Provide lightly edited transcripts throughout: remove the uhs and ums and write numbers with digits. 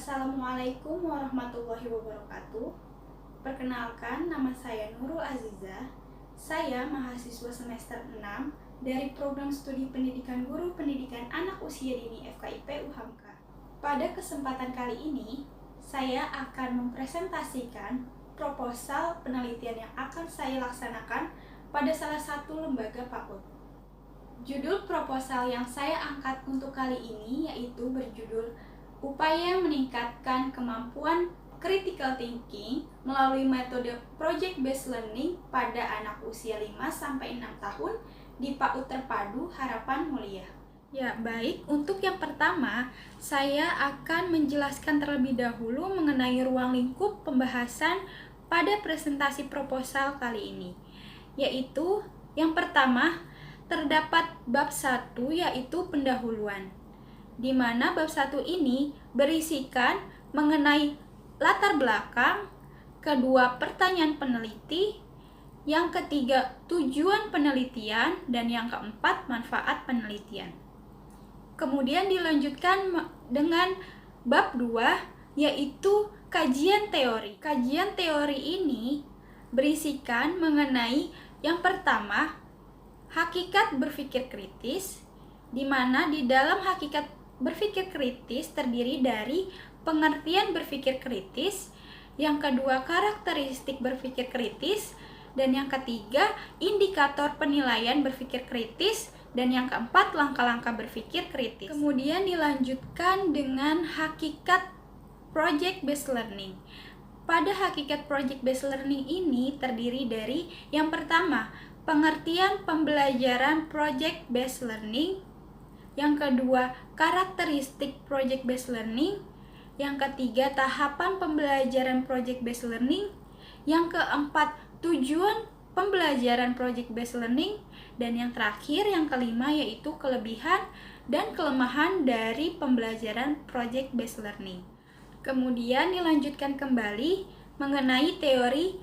Assalamualaikum warahmatullahi wabarakatuh. Perkenalkan, nama saya Nurul Aziza. Saya mahasiswa semester 6 dari Program Studi Pendidikan Guru Pendidikan Anak Usia Dini FKIP UHAMKA. Pada kesempatan kali ini, saya akan mempresentasikan proposal penelitian yang akan saya laksanakan pada salah satu lembaga PAUD. Judul proposal yang saya angkat untuk kali ini yaitu berjudul Upaya Meningkatkan Kemampuan Critical Thinking melalui metode Project Based Learning pada anak usia 5-6 tahun di PAUD Terpadu Harapan Mulia. Ya, baik. Untuk yang pertama, saya akan menjelaskan terlebih dahulu mengenai ruang lingkup pembahasan pada presentasi proposal kali ini. Yaitu, yang pertama, terdapat bab 1 yaitu pendahuluan, di mana bab 1 ini berisikan mengenai latar belakang, kedua pertanyaan peneliti, yang ketiga tujuan penelitian, dan yang keempat manfaat penelitian. Kemudian dilanjutkan dengan bab 2 yaitu kajian teori. Kajian teori ini berisikan mengenai yang pertama hakikat berpikir kritis, di mana di dalam hakikat berpikir kritis terdiri dari pengertian berpikir kritis, yang kedua karakteristik berpikir kritis, dan yang ketiga indikator penilaian berpikir kritis, dan yang keempat langkah-langkah berpikir kritis. Kemudian dilanjutkan dengan hakikat project based learning. Pada hakikat project based learning ini terdiri dari yang pertama pengertian pembelajaran project based learning, yang kedua karakteristik project based learning, yang ketiga tahapan pembelajaran project based learning, yang keempat tujuan pembelajaran project based learning, dan yang terakhir yang kelima yaitu kelebihan dan kelemahan dari pembelajaran project based learning. Kemudian dilanjutkan kembali mengenai teori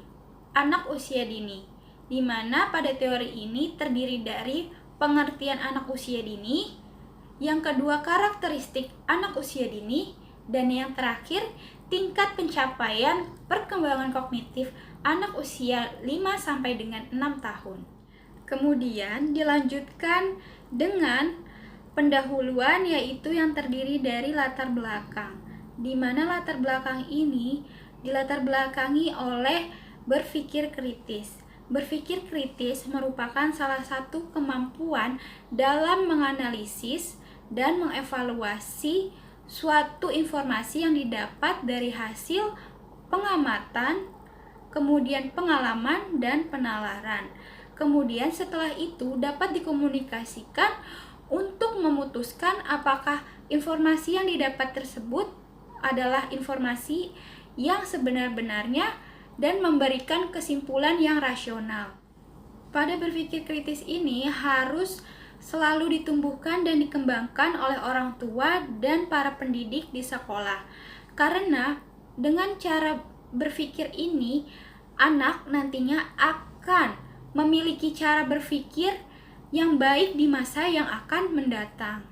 anak usia dini, di mana pada teori ini terdiri dari pengertian anak usia dini, yang kedua karakteristik anak usia dini, dan yang terakhir tingkat pencapaian perkembangan kognitif anak usia 5 sampai dengan 6 tahun. Kemudian dilanjutkan dengan pendahuluan yaitu yang terdiri dari latar belakang, di mana latar belakang ini dilatar belakangi oleh berpikir kritis. Berpikir kritis merupakan salah satu kemampuan dalam menganalisis dan mengevaluasi suatu informasi yang didapat dari hasil pengamatan, kemudian pengalaman dan penalaran. Kemudian setelah itu dapat dikomunikasikan untuk memutuskan apakah informasi yang didapat tersebut adalah informasi yang sebenar-benarnya dan memberikan kesimpulan yang rasional. Pada berpikir kritis ini harus selalu ditumbuhkan dan dikembangkan oleh orang tua dan para pendidik di sekolah. Karena dengan cara berpikir ini, anak nantinya akan memiliki cara berpikir yang baik di masa yang akan mendatang.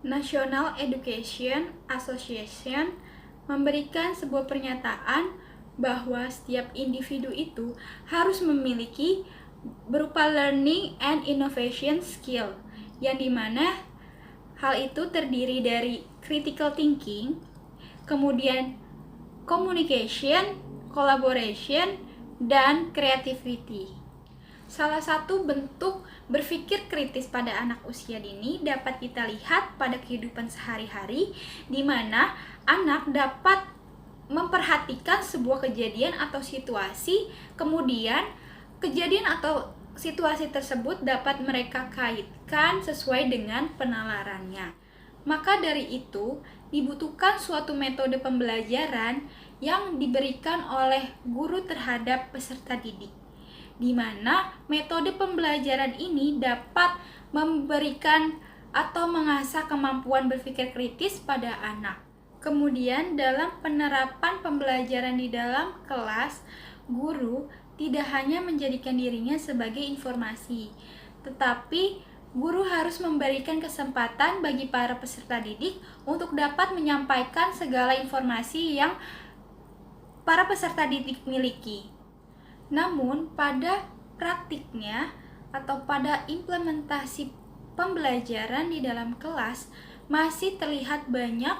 National Education Association memberikan sebuah pernyataan bahwa setiap individu itu harus memiliki berupa learning and innovation skill, yang dimana hal itu terdiri dari critical thinking, kemudian communication, collaboration, dan creativity. Salah satu bentuk berpikir kritis pada anak usia dini dapat kita lihat pada kehidupan sehari-hari, di mana anak dapat memperhatikan sebuah kejadian atau situasi, kemudian kejadian atau situasi tersebut dapat mereka kaitkan sesuai dengan penalarannya. Maka dari itu, dibutuhkan suatu metode pembelajaran yang diberikan oleh guru terhadap peserta didik, di mana metode pembelajaran ini dapat memberikan atau mengasah kemampuan berpikir kritis pada anak. Kemudian dalam penerapan pembelajaran di dalam kelas, guru tidak hanya menjadikan dirinya sebagai informasi, tetapi guru harus memberikan kesempatan bagi para peserta didik untuk dapat menyampaikan segala informasi yang para peserta didik miliki. Namun, pada praktiknya atau pada implementasi pembelajaran di dalam kelas, masih terlihat banyak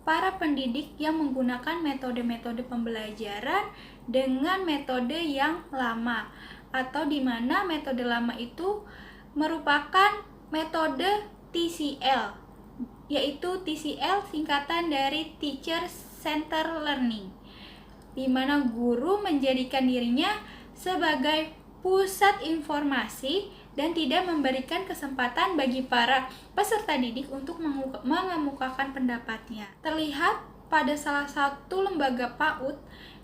para pendidik yang menggunakan metode-metode pembelajaran dengan metode yang lama, atau di mana metode lama itu merupakan metode TCL, yaitu TCL singkatan dari Teacher Center Learning, di mana guru menjadikan dirinya sebagai pusat informasi dan tidak memberikan kesempatan bagi para peserta didik untuk mengemukakan pendapatnya. Terlihat pada salah satu lembaga PAUD,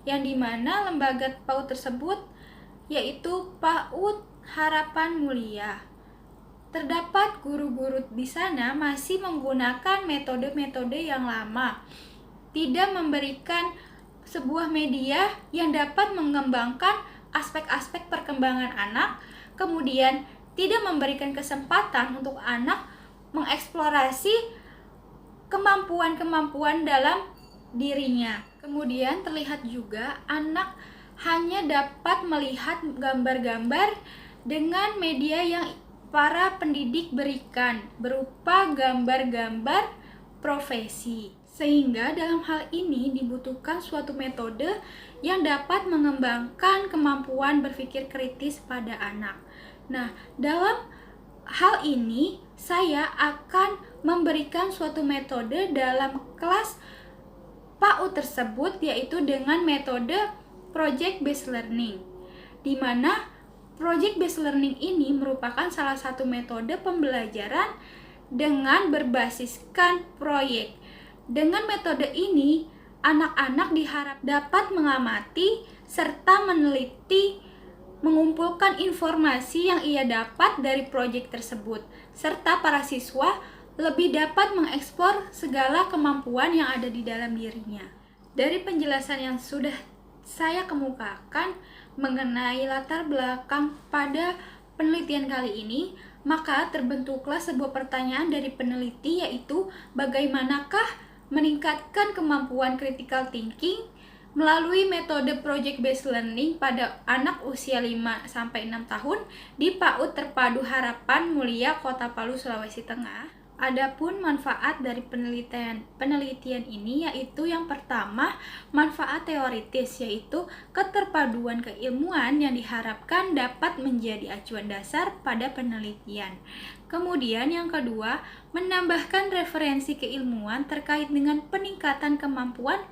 yang dimana lembaga PAUD tersebut yaitu PAUD Harapan Mulia. Terdapat guru-guru di sana masih menggunakan metode-metode yang lama, tidak memberikan sebuah media yang dapat mengembangkan aspek-aspek perkembangan anak, kemudian tidak memberikan kesempatan untuk anak mengeksplorasi kemampuan-kemampuan dalam dirinya. Kemudian terlihat juga anak hanya dapat melihat gambar-gambar dengan media yang para pendidik berikan berupa gambar-gambar profesi. Sehingga dalam hal ini dibutuhkan suatu metode yang dapat mengembangkan kemampuan berpikir kritis pada anak. Nah, dalam hal ini saya akan memberikan suatu metode dalam kelas PAUD tersebut, yaitu dengan metode Project Based Learning, di mana Project Based Learning ini merupakan salah satu metode pembelajaran dengan berbasiskan proyek. Dengan metode ini, anak-anak diharap dapat mengamati serta meneliti, mengumpulkan informasi yang ia dapat dari proyek tersebut, serta para siswa lebih dapat mengeksplor segala kemampuan yang ada di dalam dirinya. Dari penjelasan yang sudah saya kemukakan mengenai latar belakang pada penelitian kali ini, maka terbentuklah sebuah pertanyaan dari peneliti, yaitu bagaimanakah meningkatkan kemampuan critical thinking melalui metode Project Based Learning pada anak usia 5-6 tahun di PAUD Terpadu Harapan Mulia Kota Palu, Sulawesi Tengah. Adapun manfaat dari penelitian ini yaitu yang pertama, manfaat teoritis, yaitu keterpaduan keilmuan yang diharapkan dapat menjadi acuan dasar pada penelitian. Kemudian yang kedua, menambahkan referensi keilmuan terkait dengan peningkatan kemampuan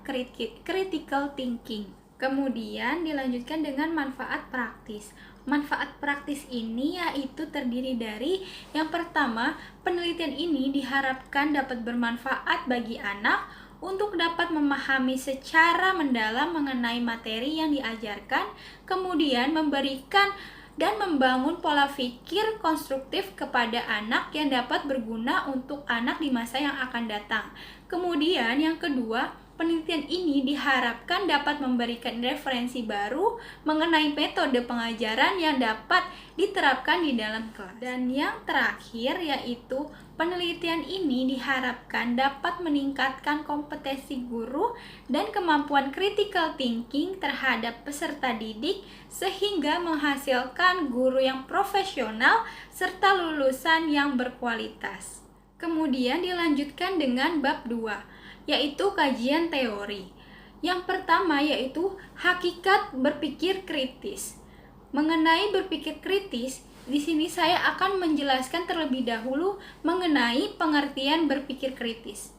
critical thinking. Kemudian dilanjutkan dengan manfaat praktis. Manfaat praktis ini yaitu terdiri dari yang pertama, penelitian ini diharapkan dapat bermanfaat bagi anak untuk dapat memahami secara mendalam mengenai materi yang diajarkan, kemudian memberikan dan membangun pola pikir konstruktif kepada anak yang dapat berguna untuk anak di masa yang akan datang. Kemudian yang kedua, penelitian ini diharapkan dapat memberikan referensi baru mengenai metode pengajaran yang dapat diterapkan di dalam kelas. Dan yang terakhir yaitu penelitian ini diharapkan dapat meningkatkan kompetensi guru dan kemampuan critical thinking terhadap peserta didik sehingga menghasilkan guru yang profesional serta lulusan yang berkualitas. Kemudian dilanjutkan dengan bab 2, yaitu kajian teori. Yang pertama yaitu hakikat berpikir kritis. Mengenai berpikir kritis, di sini saya akan menjelaskan terlebih dahulu mengenai pengertian berpikir kritis.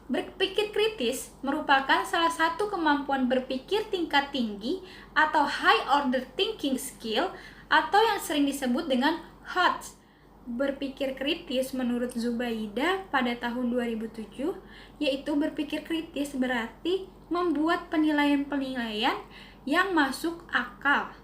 Berpikir kritis merupakan salah satu kemampuan berpikir tingkat tinggi atau high order thinking skill atau yang sering disebut dengan HOTS. Berpikir kritis menurut Zubaida pada tahun 2007, yaitu berpikir kritis berarti membuat penilaian-penilaian yang masuk akal.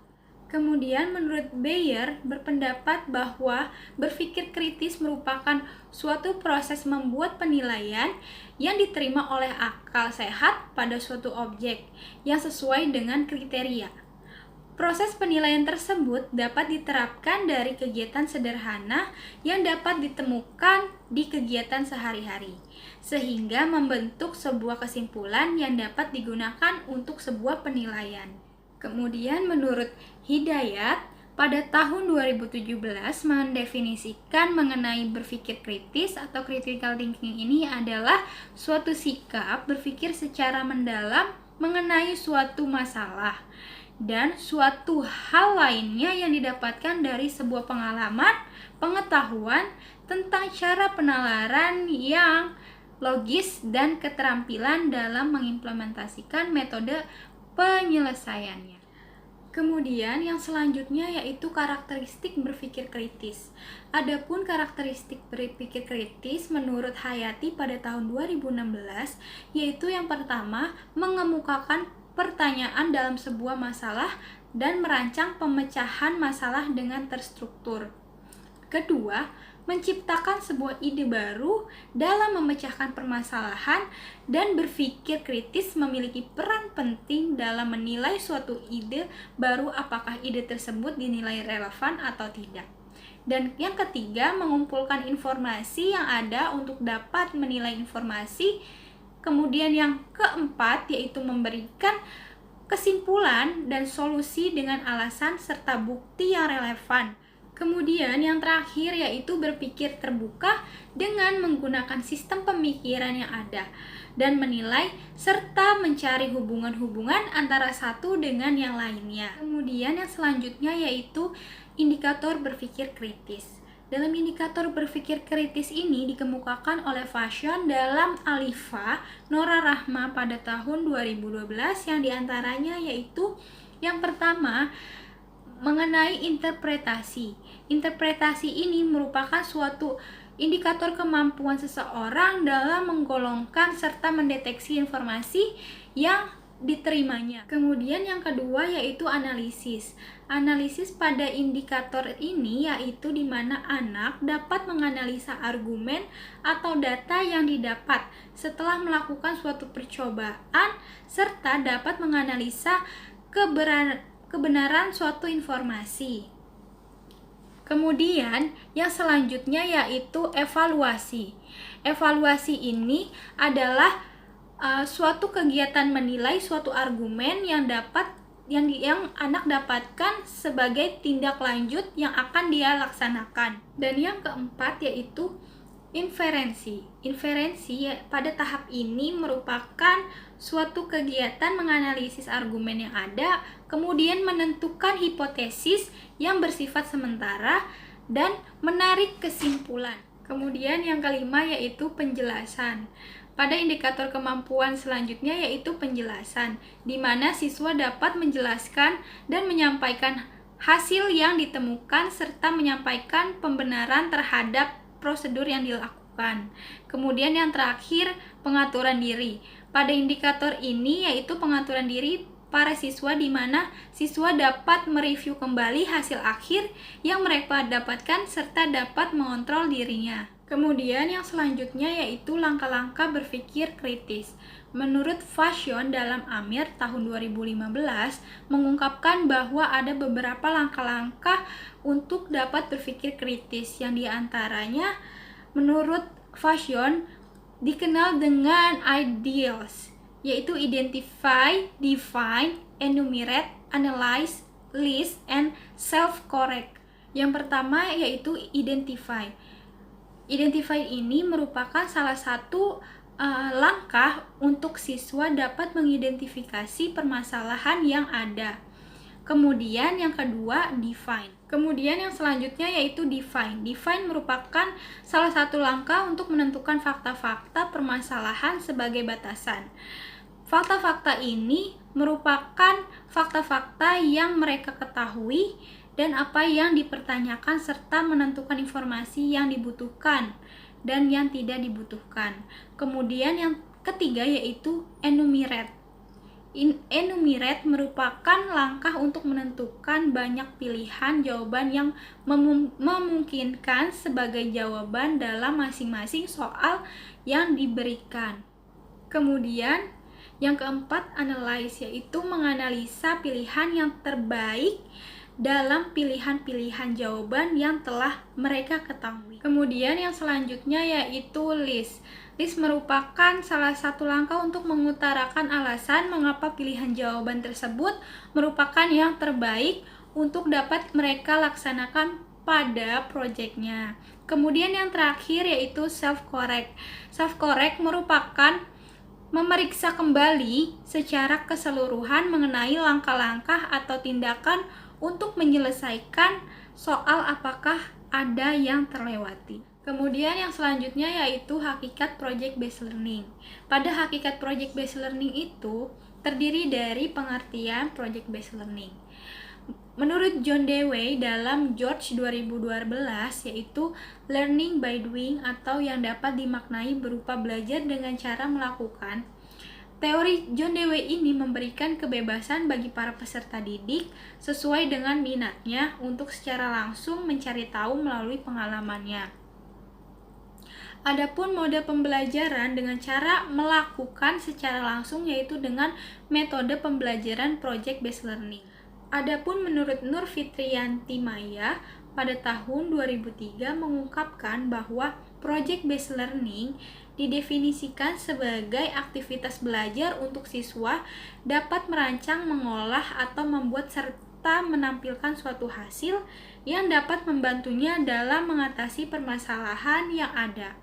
Kemudian menurut Bayer berpendapat bahwa berpikir kritis merupakan suatu proses membuat penilaian yang diterima oleh akal sehat pada suatu objek yang sesuai dengan kriteria. Proses penilaian tersebut dapat diterapkan dari kegiatan sederhana yang dapat ditemukan di kegiatan sehari-hari, sehingga membentuk sebuah kesimpulan yang dapat digunakan untuk sebuah penilaian. Kemudian menurut Hidayat, pada tahun 2017 mendefinisikan mengenai berpikir kritis atau critical thinking ini adalah suatu sikap berpikir secara mendalam mengenai suatu masalah dan suatu hal lainnya yang didapatkan dari sebuah pengalaman, pengetahuan tentang cara penalaran yang logis dan keterampilan dalam mengimplementasikan metode penyelesaiannya. Kemudian yang selanjutnya yaitu karakteristik berpikir kritis. Adapun karakteristik berpikir kritis menurut Hayati pada tahun 2016 yaitu yang pertama mengemukakan pertanyaan dalam sebuah masalah dan merancang pemecahan masalah dengan terstruktur. Kedua, menciptakan sebuah ide baru dalam memecahkan permasalahan dan berpikir kritis memiliki peran penting dalam menilai suatu ide baru apakah ide tersebut dinilai relevan atau tidak. Dan yang ketiga, mengumpulkan informasi yang ada untuk dapat menilai informasi. Kemudian yang keempat yaitu memberikan kesimpulan dan solusi dengan alasan serta bukti yang relevan. Kemudian yang terakhir yaitu berpikir terbuka dengan menggunakan sistem pemikiran yang ada dan menilai serta mencari hubungan-hubungan antara satu dengan yang lainnya. Kemudian yang selanjutnya yaitu indikator berpikir kritis. Dalam indikator berpikir kritis ini dikemukakan oleh Fashion dalam Alifa Nora Rahma pada tahun 2012 yang diantaranya yaitu yang pertama mengenai interpretasi. Interpretasi ini merupakan suatu indikator kemampuan seseorang dalam menggolongkan serta mendeteksi informasi yang diterimanya. Kemudian yang kedua yaitu analisis. Analisis pada indikator ini yaitu di mana anak dapat menganalisa argumen atau data yang didapat setelah melakukan suatu percobaan serta dapat menganalisa kebenaran suatu informasi. Kemudian yang selanjutnya yaitu evaluasi. Evaluasi ini adalah suatu kegiatan menilai suatu argumen yang anak dapatkan sebagai tindak lanjut yang akan dia laksanakan. Dan yang keempat yaitu inferensi. Inferensi pada tahap ini merupakan suatu kegiatan menganalisis argumen yang ada, kemudian menentukan hipotesis yang bersifat sementara dan menarik kesimpulan. Kemudian yang kelima yaitu penjelasan. Pada indikator kemampuan selanjutnya yaitu penjelasan, di mana siswa dapat menjelaskan dan menyampaikan hasil yang ditemukan serta menyampaikan pembenaran terhadap prosedur yang dilakukan. Kemudian yang terakhir, pengaturan diri. Pada indikator ini yaitu pengaturan diri para siswa di mana siswa dapat mereview kembali hasil akhir yang mereka dapatkan serta dapat mengontrol dirinya. Kemudian yang selanjutnya yaitu langkah-langkah berpikir kritis. Menurut Fashion dalam Amir tahun 2015 mengungkapkan bahwa ada beberapa langkah-langkah untuk dapat berpikir kritis yang diantaranya menurut Fashion dikenal dengan ideals, yaitu identify, define, enumerate, analyze, list, and self-correct. Yang pertama yaitu identify. Identify ini merupakan salah satu langkah untuk siswa dapat mengidentifikasi permasalahan yang ada. Kemudian yang kedua, define. Kemudian yang selanjutnya yaitu define. Define merupakan salah satu langkah untuk menentukan fakta-fakta permasalahan sebagai batasan. Fakta-fakta ini merupakan fakta-fakta yang mereka ketahui dan apa yang dipertanyakan serta menentukan informasi yang dibutuhkan dan yang tidak dibutuhkan. Kemudian yang ketiga yaitu enumerate. Enumerate merupakan langkah untuk menentukan banyak pilihan jawaban yang memungkinkan sebagai jawaban dalam masing-masing soal yang diberikan. Kemudian Yang keempat, analyze, yaitu menganalisa pilihan yang terbaik dalam pilihan-pilihan jawaban yang telah mereka ketahui. Kemudian yang selanjutnya yaitu list. List merupakan salah satu langkah untuk mengutarakan alasan mengapa pilihan jawaban tersebut merupakan yang terbaik untuk dapat mereka laksanakan pada proyeknya. Kemudian yang terakhir yaitu self-correct. Self-correct merupakan memeriksa kembali secara keseluruhan mengenai langkah-langkah atau tindakan untuk menyelesaikan soal apakah ada yang terlewati. Kemudian yang selanjutnya yaitu hakikat project based learning. Pada hakikat project based learning itu terdiri dari pengertian project based learning. Menurut John Dewey dalam George 2012 yaitu learning by doing atau yang dapat dimaknai berupa belajar dengan cara melakukan. Teori John Dewey ini memberikan kebebasan bagi para peserta didik sesuai dengan minatnya untuk secara langsung mencari tahu melalui pengalamannya. Adapun mode pembelajaran dengan cara melakukan secara langsung yaitu dengan metode pembelajaran project based learning. Adapun menurut Nur Fitriyanti Maya pada tahun 2003 mengungkapkan bahwa project based learning didefinisikan sebagai aktivitas belajar untuk siswa dapat merancang, mengolah, atau membuat serta menampilkan suatu hasil yang dapat membantunya dalam mengatasi permasalahan yang ada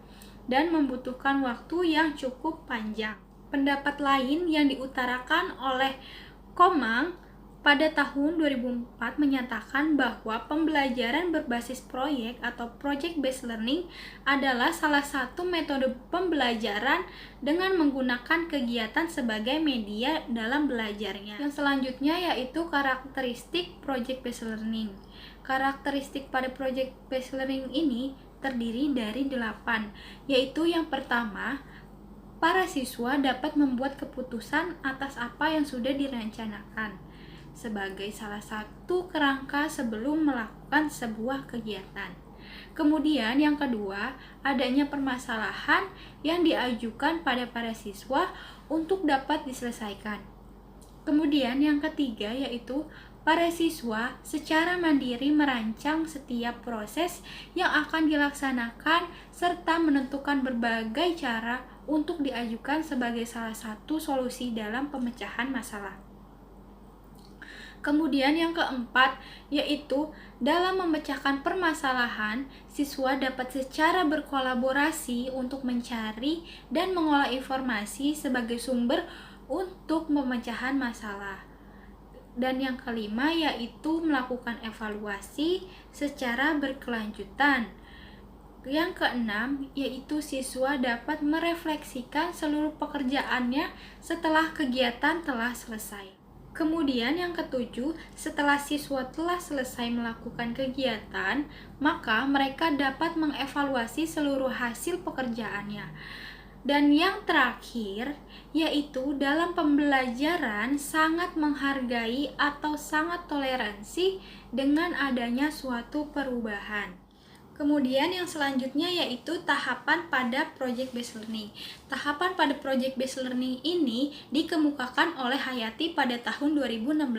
dan membutuhkan waktu yang cukup panjang. Pendapat lain yang diutarakan oleh Komang pada tahun 2004 menyatakan bahwa pembelajaran berbasis proyek atau project based learning adalah salah satu metode pembelajaran dengan menggunakan kegiatan sebagai media dalam belajarnya. Yang selanjutnya yaitu karakteristik project based learning. Karakteristik pada project based learning ini terdiri dari 8, yaitu yang pertama, para siswa dapat membuat keputusan atas apa yang sudah direncanakan sebagai salah satu kerangka sebelum melakukan sebuah kegiatan. Kemudian yang kedua, adanya permasalahan yang diajukan pada para siswa untuk dapat diselesaikan. Kemudian yang ketiga yaitu para siswa secara mandiri merancang setiap proses yang akan dilaksanakan serta menentukan berbagai cara untuk diajukan sebagai salah satu solusi dalam pemecahan masalah. Kemudian yang keempat, yaitu dalam memecahkan permasalahan, siswa dapat secara berkolaborasi untuk mencari dan mengolah informasi sebagai sumber untuk pemecahan masalah. Dan yang kelima, yaitu melakukan evaluasi secara berkelanjutan. Yang keenam, yaitu siswa dapat merefleksikan seluruh pekerjaannya setelah kegiatan telah selesai. Kemudian yang ketujuh, setelah siswa telah selesai melakukan kegiatan, maka mereka dapat mengevaluasi seluruh hasil pekerjaannya. Dan yang terakhir, yaitu dalam pembelajaran sangat menghargai atau sangat toleransi dengan adanya suatu perubahan. Kemudian yang selanjutnya yaitu tahapan pada project based learning. Tahapan pada project based learning ini dikemukakan oleh Hayati pada tahun 2016.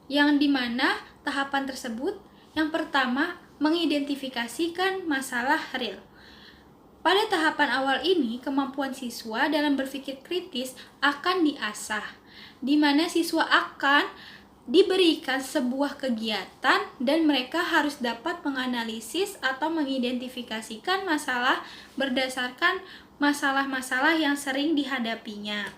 Yang dimana tahapan tersebut yang pertama mengidentifikasikan masalah real. Pada tahapan awal ini, kemampuan siswa dalam berpikir kritis akan diasah, di mana siswa akan diberikan sebuah kegiatan dan mereka harus dapat menganalisis atau mengidentifikasikan masalah berdasarkan masalah-masalah yang sering dihadapinya.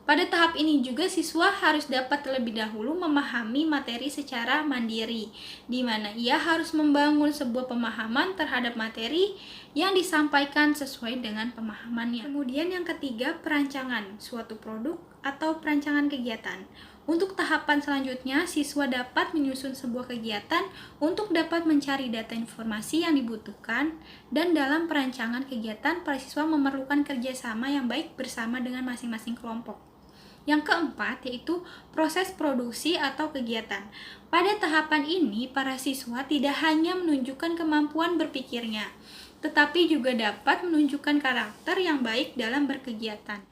Pada tahap ini juga siswa harus dapat terlebih dahulu memahami materi secara mandiri, di mana ia harus membangun sebuah pemahaman terhadap materi yang disampaikan sesuai dengan pemahamannya. Kemudian yang ketiga, perancangan suatu produk atau perancangan kegiatan. Untuk tahapan selanjutnya, siswa dapat menyusun sebuah kegiatan untuk dapat mencari data informasi yang dibutuhkan, dan dalam perancangan kegiatan, para siswa memerlukan kerjasama yang baik bersama dengan masing-masing kelompok. Yang keempat, yaitu proses produksi atau kegiatan. Pada tahapan ini, para siswa tidak hanya menunjukkan kemampuan berpikirnya, tetapi juga dapat menunjukkan karakter yang baik dalam berkegiatan.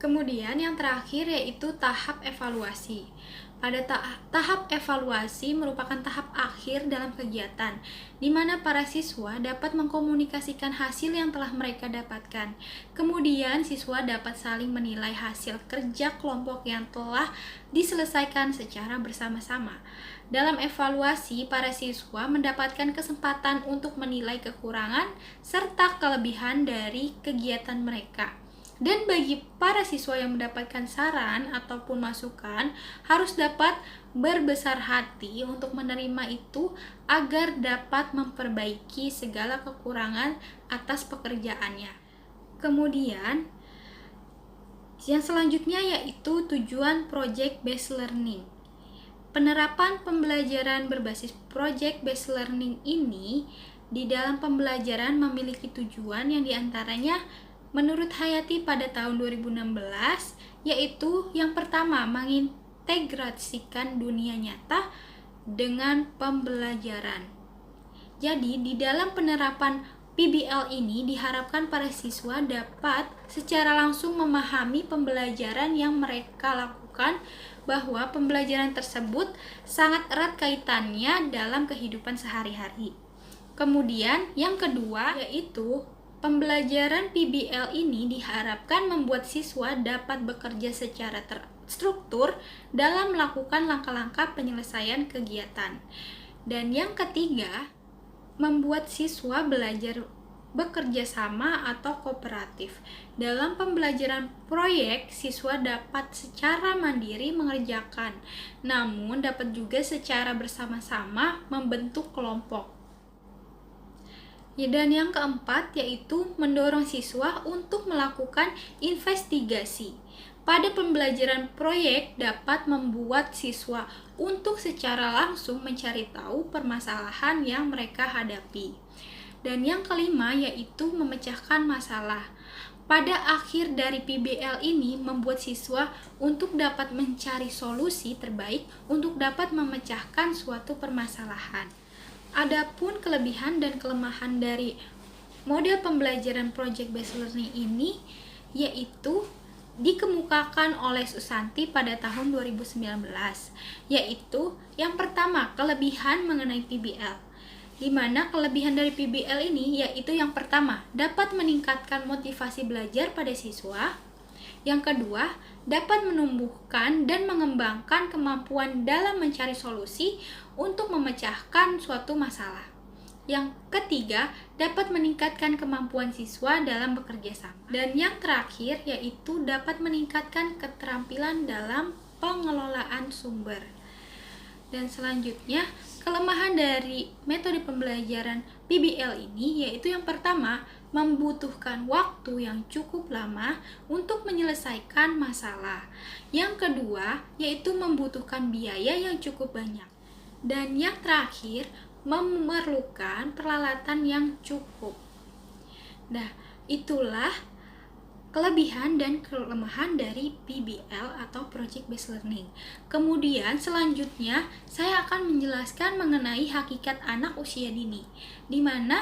Kemudian yang terakhir yaitu tahap evaluasi. Pada tahap evaluasi merupakan tahap akhir dalam kegiatan, di mana para siswa dapat mengkomunikasikan hasil yang telah mereka dapatkan. Kemudian siswa dapat saling menilai hasil kerja kelompok yang telah diselesaikan secara bersama-sama. Dalam evaluasi, para siswa mendapatkan kesempatan untuk menilai kekurangan serta kelebihan dari kegiatan mereka. Dan bagi para siswa yang mendapatkan saran ataupun masukan, harus dapat berbesar hati untuk menerima itu agar dapat memperbaiki segala kekurangan atas pekerjaannya. Kemudian, yang selanjutnya yaitu tujuan Project Based Learning. Penerapan pembelajaran berbasis Project Based Learning ini di dalam pembelajaran memiliki tujuan yang diantaranya menurut Hayati pada tahun 2016, yaitu yang pertama, mengintegrasikan dunia nyata dengan pembelajaran. Jadi, di dalam penerapan PBL ini diharapkan para siswa dapat secara langsung memahami pembelajaran yang mereka lakukan, bahwa pembelajaran tersebut sangat erat kaitannya dalam kehidupan sehari-hari. Kemudian, yang kedua yaitu pembelajaran PBL ini diharapkan membuat siswa dapat bekerja secara terstruktur dalam melakukan langkah-langkah penyelesaian kegiatan. Dan yang ketiga, membuat siswa belajar bekerja sama atau kooperatif. Dalam pembelajaran proyek, siswa dapat secara mandiri mengerjakan, namun dapat juga secara bersama-sama membentuk kelompok. Dan yang keempat yaitu mendorong siswa untuk melakukan investigasi. Pada pembelajaran proyek dapat membuat siswa untuk secara langsung mencari tahu permasalahan yang mereka hadapi. Dan yang kelima yaitu memecahkan masalah. Pada akhir dari PBL ini membuat siswa untuk dapat mencari solusi terbaik untuk dapat memecahkan suatu permasalahan. Adapun kelebihan dan kelemahan dari model pembelajaran Project Based Learning ini yaitu dikemukakan oleh Susanti pada tahun 2019, yaitu yang pertama, kelebihan mengenai PBL. Di mana kelebihan dari PBL ini yaitu yang pertama, dapat meningkatkan motivasi belajar pada siswa. Yang kedua, dapat menumbuhkan dan mengembangkan kemampuan dalam mencari solusi untuk memecahkan suatu masalah. Yang ketiga, dapat meningkatkan kemampuan siswa dalam bekerja sama. Dan yang terakhir, yaitu dapat meningkatkan keterampilan dalam pengelolaan sumber. Dan selanjutnya, kelemahan dari metode pembelajaran PBL ini yaitu yang pertama, membutuhkan waktu yang cukup lama untuk menyelesaikan masalah. Yang kedua, yaitu membutuhkan biaya yang cukup banyak. Dan yang terakhir, memerlukan peralatan yang cukup. Nah, itulah kelebihan dan kelemahan dari PBL atau Project Based Learning. Kemudian selanjutnya saya akan menjelaskan mengenai hakikat anak usia dini, di mana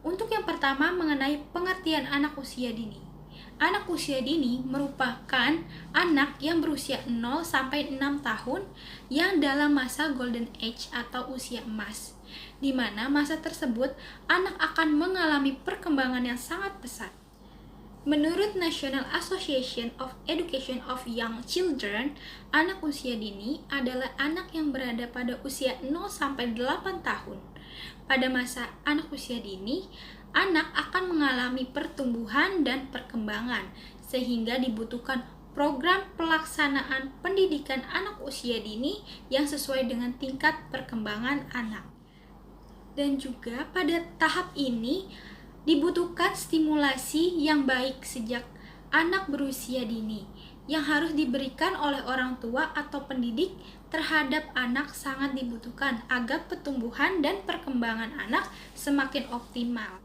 untuk yang pertama mengenai pengertian anak usia dini. Anak usia dini merupakan anak yang berusia 0 sampai 6 tahun yang dalam masa golden age atau usia emas, di mana masa tersebut anak akan mengalami perkembangan yang sangat pesat. Menurut National Association of Education of Young Children, anak usia dini adalah anak yang berada pada usia 0 sampai 8 tahun. Pada masa anak usia dini, anak akan mengalami pertumbuhan dan perkembangan, sehingga dibutuhkan program pelaksanaan pendidikan anak usia dini yang sesuai dengan tingkat perkembangan anak. Dan juga pada tahap ini, dibutuhkan stimulasi yang baik sejak anak berusia dini yang harus diberikan oleh orang tua atau pendidik terhadap anak sangat dibutuhkan agar pertumbuhan dan perkembangan anak semakin optimal.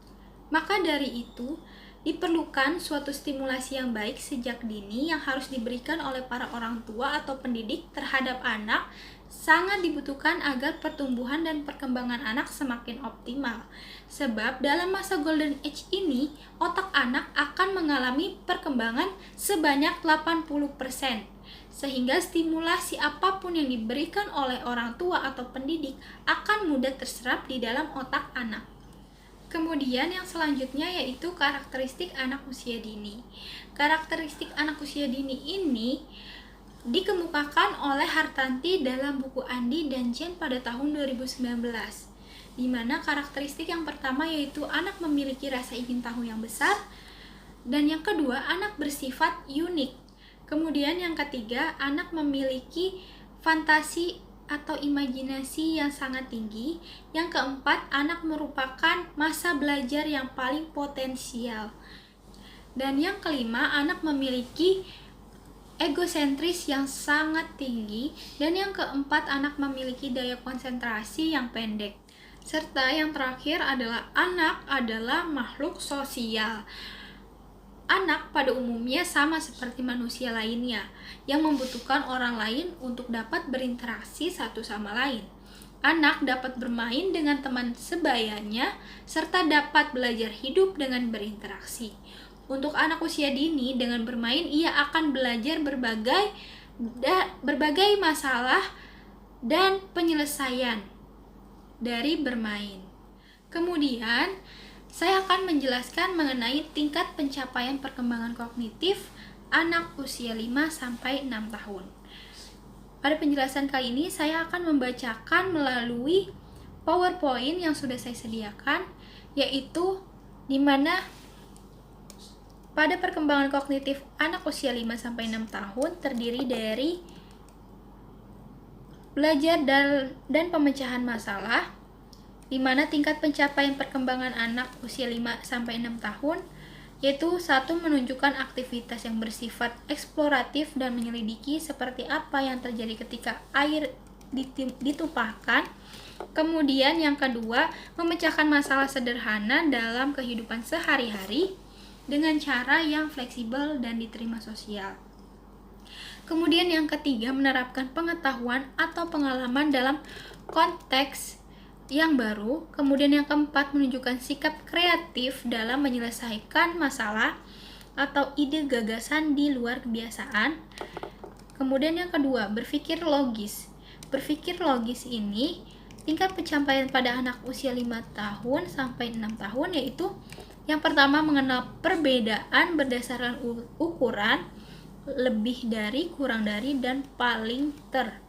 Maka dari itu, Diperlukan suatu stimulasi yang baik sejak dini yang harus diberikan oleh para orang tua atau pendidik terhadap anak sangat dibutuhkan agar pertumbuhan dan perkembangan anak semakin optimal. Sebab dalam masa golden age ini, otak anak akan mengalami perkembangan sebanyak 80%. Sehingga stimulasi apapun yang diberikan oleh orang tua atau pendidik akan mudah terserap di dalam otak anak. Kemudian yang selanjutnya yaitu karakteristik anak usia dini. Karakteristik anak usia dini ini dikemukakan oleh Hartanti dalam buku Andi dan Jen pada tahun 2019. Di mana karakteristik yang pertama yaitu anak memiliki rasa ingin tahu yang besar, dan yang kedua anak bersifat unik. Kemudian yang ketiga, anak memiliki fantasi atau imajinasi yang sangat tinggi. Yang keempat, anak merupakan masa belajar yang paling potensial. Dan yang kelima, anak memiliki egosentris yang sangat tinggi. Dan yang keempat, anak memiliki daya konsentrasi yang pendek. Serta yang terakhir adalah anak adalah makhluk sosial. Anak pada umumnya sama seperti manusia lainnya yang membutuhkan orang lain untuk dapat berinteraksi satu sama lain. Anak dapat bermain dengan teman sebayanya serta dapat belajar hidup dengan berinteraksi. Untuk anak usia dini, dengan bermain ia akan belajar berbagai masalah dan penyelesaian dari bermain. Kemudian saya akan menjelaskan mengenai tingkat pencapaian perkembangan kognitif anak usia 5-6 tahun. Pada penjelasan kali ini, saya akan membacakan melalui PowerPoint yang sudah saya sediakan, yaitu di mana pada perkembangan kognitif anak usia 5-6 tahun terdiri dari belajar dan pemecahan masalah, di mana tingkat pencapaian perkembangan anak usia 5-6 tahun yaitu 1. Menunjukkan aktivitas yang bersifat eksploratif dan menyelidiki seperti apa yang terjadi ketika air ditumpahkan. Kemudian yang kedua, memecahkan masalah sederhana dalam kehidupan sehari-hari dengan cara yang fleksibel dan diterima sosial. Kemudian yang ketiga, menerapkan pengetahuan atau pengalaman dalam konteks yang baru. Kemudian yang keempat, menunjukkan sikap kreatif dalam menyelesaikan masalah atau ide gagasan di luar kebiasaan. Kemudian yang kedua, berpikir logis. Berpikir logis ini tingkat pencapaian pada anak usia 5 tahun sampai 6 tahun yaitu yang pertama, mengenal perbedaan berdasarkan ukuran, lebih dari, kurang dari, dan paling ter.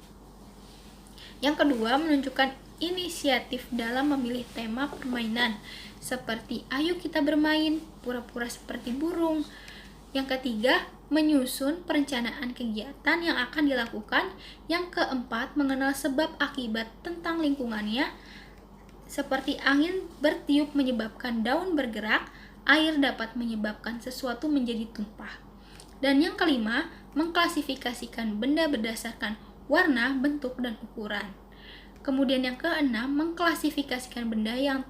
Yang kedua, menunjukkan inisiatif dalam memilih tema permainan seperti ayo kita bermain, pura-pura seperti burung. Yang ketiga, menyusun perencanaan kegiatan yang akan dilakukan. Yang keempat, mengenal sebab akibat tentang lingkungannya seperti angin bertiup menyebabkan daun bergerak, air dapat menyebabkan sesuatu menjadi tumpah. Dan yang kelima, mengklasifikasikan benda berdasarkan warna, bentuk, dan ukuran. Kemudian yang keenam, mengklasifikasikan benda yang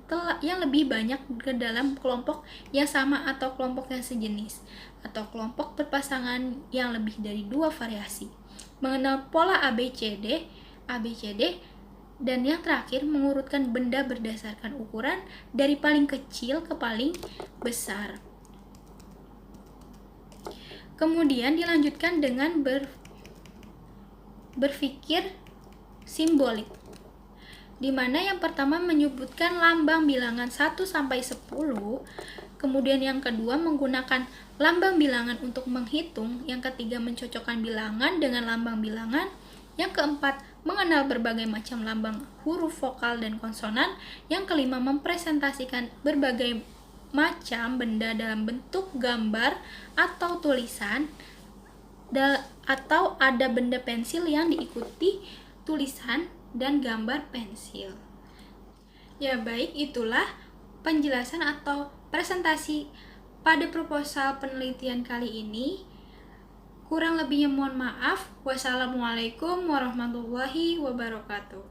lebih banyak ke dalam kelompok yang sama atau kelompok yang sejenis, atau kelompok berpasangan yang lebih dari 2 variasi. Mengenal pola ABCD, dan yang terakhir, mengurutkan benda berdasarkan ukuran dari paling kecil ke paling besar. Kemudian dilanjutkan dengan berpikir simbolik, di mana yang pertama menyebutkan lambang bilangan 1 sampai 10, kemudian yang kedua menggunakan lambang bilangan untuk menghitung, yang ketiga mencocokkan bilangan dengan lambang bilangan, yang keempat mengenal berbagai macam lambang huruf vokal dan konsonan, yang kelima mempresentasikan berbagai macam benda dalam bentuk gambar atau tulisan, atau ada benda pensil yang diikuti tulisan dan gambar pensil. Ya baik, itulah penjelasan atau presentasi pada proposal penelitian kali ini. Kurang lebihnya mohon maaf. Wassalamualaikum warahmatullahi wabarakatuh.